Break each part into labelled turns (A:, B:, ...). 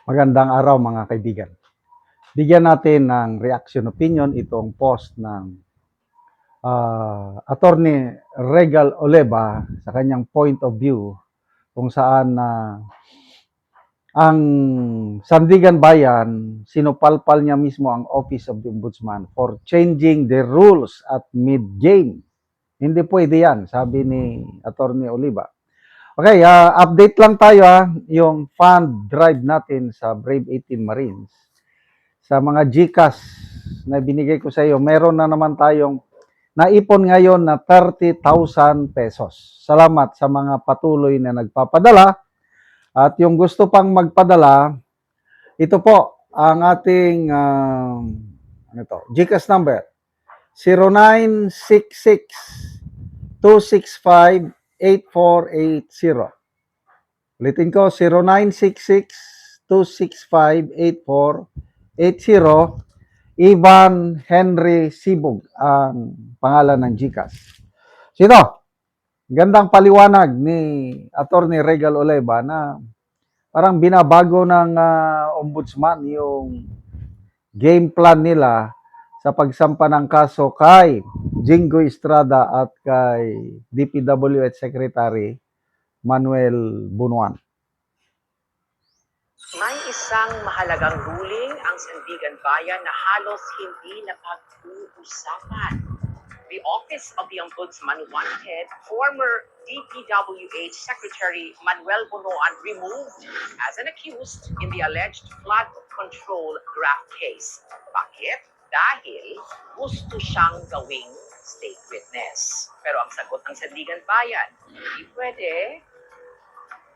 A: Magandang araw mga kaibigan. Bigyan natin ng reaction opinion itong post ng Attorney Regal Oleva sa kanyang point of view kung saan ang Sandigan Bayan sinupalpal niya mismo ang Office of the Ombudsman for changing the rules at mid-game. Hindi pwede yan, sabi ni Attorney Oliva. Okay, update lang tayo yung fund drive natin sa Brave 18 Marines. Sa mga GCash na binigay ko sa iyo, meron na naman tayong naipon ngayon na 30,000 pesos. Salamat sa mga patuloy na nagpapadala. At yung gusto pang magpadala, ito po ang ating GCash number. 0966-265-8480. Ulitin ko, 0966-265-8480. Ivan Henry Sibog ang pangalan ng GCash. Sino? Gandang paliwanag ni Attorney Regal Oleva na parang binabago ng ombudsman yung game plan nila sa pagsampa ng kaso kay Jinggoy Estrada at kay DPWH Secretary Manuel Bunuan.
B: May isang mahalagang ruling ang Sandigan Bayan na halos hindi napag-uusapan. The Office of the Ombudsman wanted former DPWH Secretary Manuel Bunuan removed as an accused in the alleged flood control graft case. Bakit? Dahil gusto siyang gawing state witness. Pero ang sagot ng Sandigan Bayan, hindi pwede,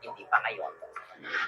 B: hindi pa ngayon.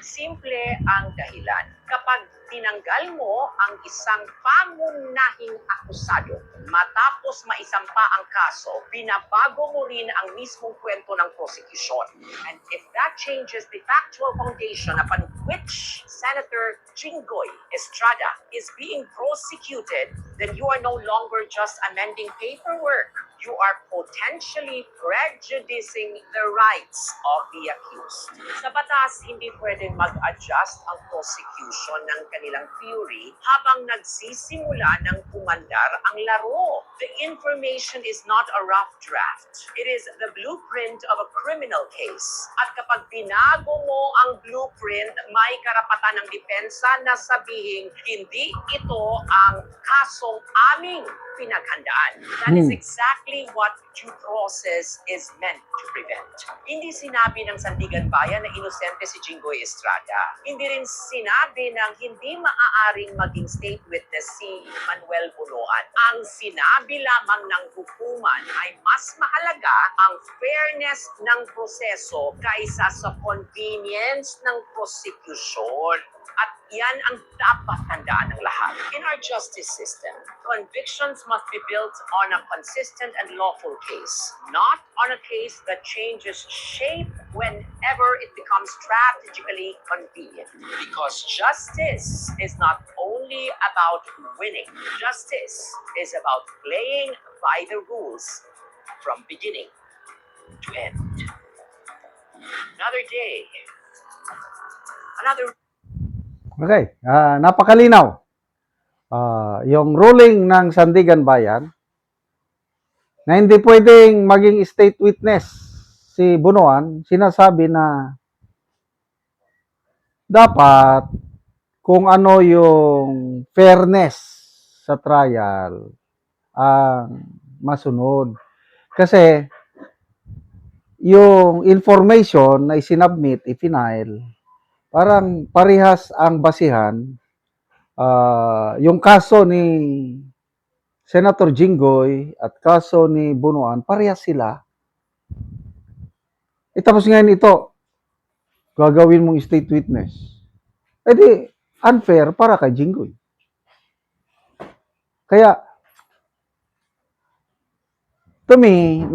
B: Simple ang dahilan. Kapag tinanggal mo ang isang pangunahing akusado, matapos maisampa ang kaso, binabago mo rin ang mismong kwento ng prosecution. And if that changes the factual foundation upon which Senator Jinggoy Estrada is being prosecuted, then you are no longer just amending paperwork. You are potentially prejudicing the rights of the accused. Sa batas, hindi pwedeng mag-adjust ang prosecution ng kanilang theory habang nagsisimula ng umandar ang laro. The information is not a rough draft. It is the blueprint of a criminal case. At kapag binago mo ang blueprint, may karapatan ng depensa na sabihin, hindi ito ang kasong aming pinaghandaan. That is exactly what due process is meant to prevent. Hindi sinabi ng Sandigan Bayan na inosente si Jinggoy Estrada. Hindi rin sinabi ng hindi maaaring maging state witness si Manuel Bunuan. Ang sinabi lamang ng hukuman ay mas mahalaga ang fairness ng proseso kaysa sa convenience ng prosecution. At yan ang dapat tandaan ng lahat. In our justice system, convictions must be built on a consistent and lawful case, not on a case that changes shape whenever it becomes strategically convenient. Because justice is not only about winning. Justice is about playing by the rules from beginning to end. Another day, another.
A: Okay, napakalinaw. Yung ruling ng Sandigan Bayan na hindi pwedeng maging state witness si Bunuan, sinasabi na dapat kung ano yung fairness sa trial ang masunod. Kasi yung information na isinubmit, i-file, parang parehas ang basihan. Yung kaso ni Senator Jinggoy at kaso ni Bunuan, parehas sila. Tapos ngayon ito, gagawin mong state witness. Di unfair para kay Jinggoy. Kaya, to me,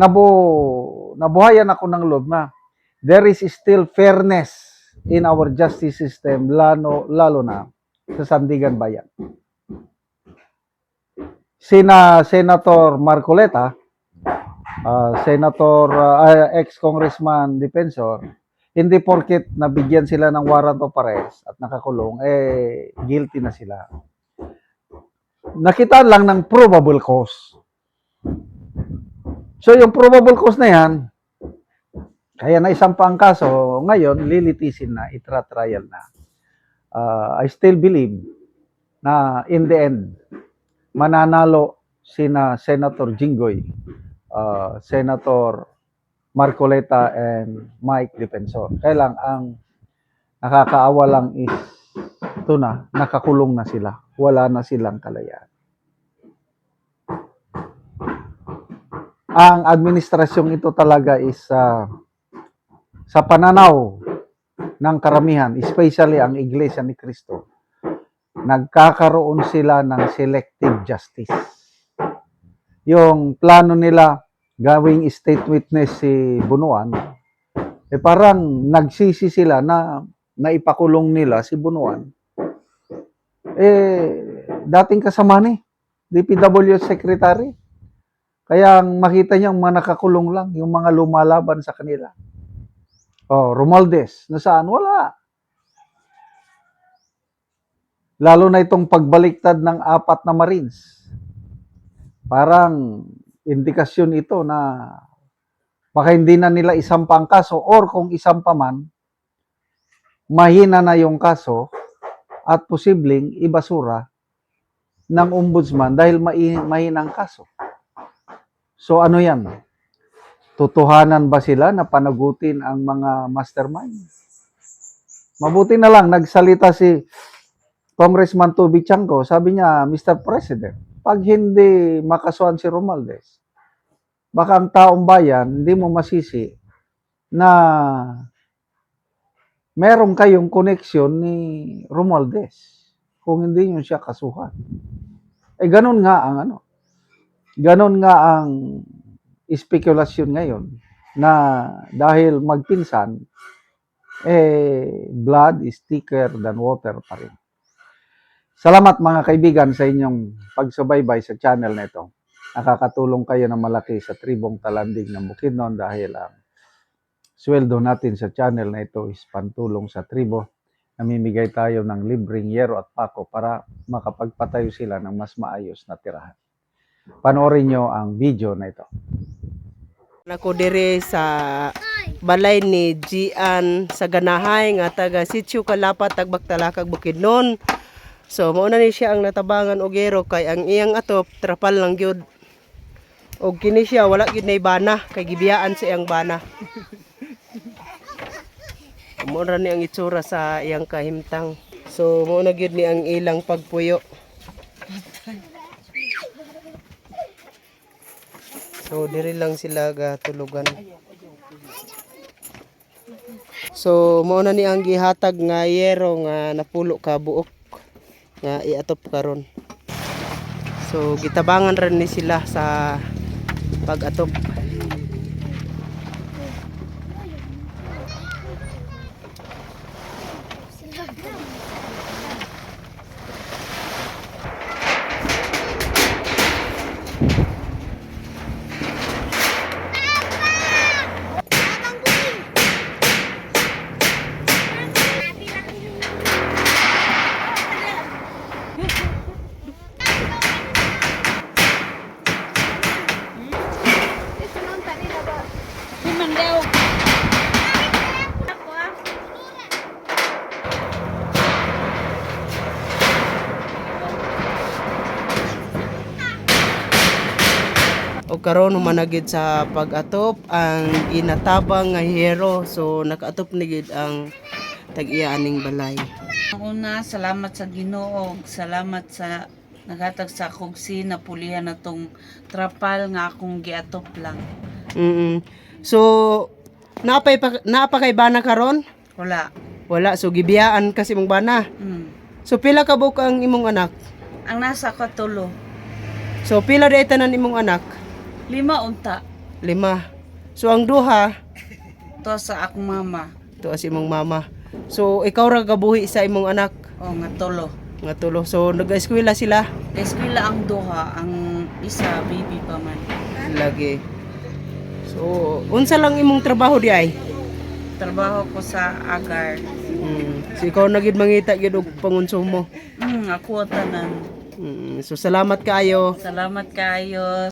A: nabuhayan ako ng loob na there is still fairness in our justice system, lalo na sa Sandigan Bayan. Senator Marcoleta, ex-congressman defensor, Hindi porket nabigyan sila ng warrant of arrest at nakakulong, guilty na sila. Nakita lang ng probable cause. So, yung probable cause na yan, kaya na isampa ang kaso, ngayon, lilitisin na, itra-trial na. I still believe na in the end, mananalo sina Senator Jinggoy, Senator Marcoleta, and Mike Defensor. Kaya lang, ang nakakaawa lang is, ito na, nakakulong na sila. Wala na silang kalayaan. Ang administrasyong ito talaga is sa pananaw ng karamihan, especially ang Iglesia ni Cristo, nagkakaroon sila ng selective justice. Yung plano nila gawing state witness si Bunuan, parang nagsisi sila na naipakulong nila si Bunuan. Dating kasama ni DPWH Secretary. Kaya makita niyo mga nakakulong lang, yung mga lumalaban sa kanila. Romualdez, nasaan? Wala. Lalo na itong pagbaliktad ng 4 na Marines. Parang indikasyon ito na baka hindi na nila isampa ang kaso, or kung isampa man, mahina na yung kaso at posibleng ibasura ng ombudsman dahil mahina ang kaso. So ano yan? Tutuhanan ba sila na panagutin ang mga mastermind? Mabuti na lang, nagsalita si Congressman Toby Chanco, sabi niya, Mr. President, pag hindi makasuhan si Romualdez, baka ang taong bayan, hindi mo masisi na meron kayong koneksyon ni Romualdez kung hindi nyo siya kasuhan. Ganun nga ang Ganon nga ang spekulasyon ngayon na dahil magpinsan, blood is thicker than water pa rin. Salamat mga kaibigan sa inyong pagsubaybay sa channel na ito. Nakakatulong kayo ng malaki sa tribong Talanding ng Bukidnon dahil ang sweldo natin sa channel na ito is pantulong sa tribo. Namimigay tayo ng libreng yero at pako para makapagpatayo sila ng mas maayos na tirahan. Panoorin nyo ang video na ito.
C: Ako dire sa balay ni Gian sa Ganahay nga taga Sitio Kalapat Tagbagtalakag Bukidnon. So mao na ni siya ang natabangan og yero kay ang iyang atop trapal lang gyud. Og kini siya wala gyud nay bana kay gibiyaan sa iyang bana. Mao ra ni ang itsura sa iyang kahimtang. So mao na gyud ni ang ilang pagpuyo. So diri lang sila gatulugan. So mao na ni ang gihatag nga yero nga napulo ka buok nga iatop karon. So gitabangan rin ni sila sa pag-atop. O karon humanagid sa pag-atop ang ginatabang nga hero. So nakaatop ni gid ang tag-iya aning balay.
D: Una, salamat sa Ginoo, salamat sa naghatag sa akong sinapulihan na tong trapal nga akong giatop lang.
C: So naapa kay bana karon?
D: Wala.
C: Wala, so gibiyaan kasi mong bana. So pila ka buok ang imong anak?
D: Ang nasa ko tulo.
C: So pila day tanan imong anak?
D: 5 unta.
C: 5. So ang duha
D: To sa akong mama.
C: to as imong mama. So ikaw ra gabuhi sa imong anak
D: O nga tulo.
C: nga tulo. So nag-eskwela sila
D: Eskwela ang duha, ang isa baby pa man.
C: lagi. So unsa lang imong trabaho di ay?
D: trabaho ko sa agar.
C: So ikaw na gid mangita gid og pangonsumo.
D: Ako tanan.
C: So salamat kaayo.
D: Salamat kayo.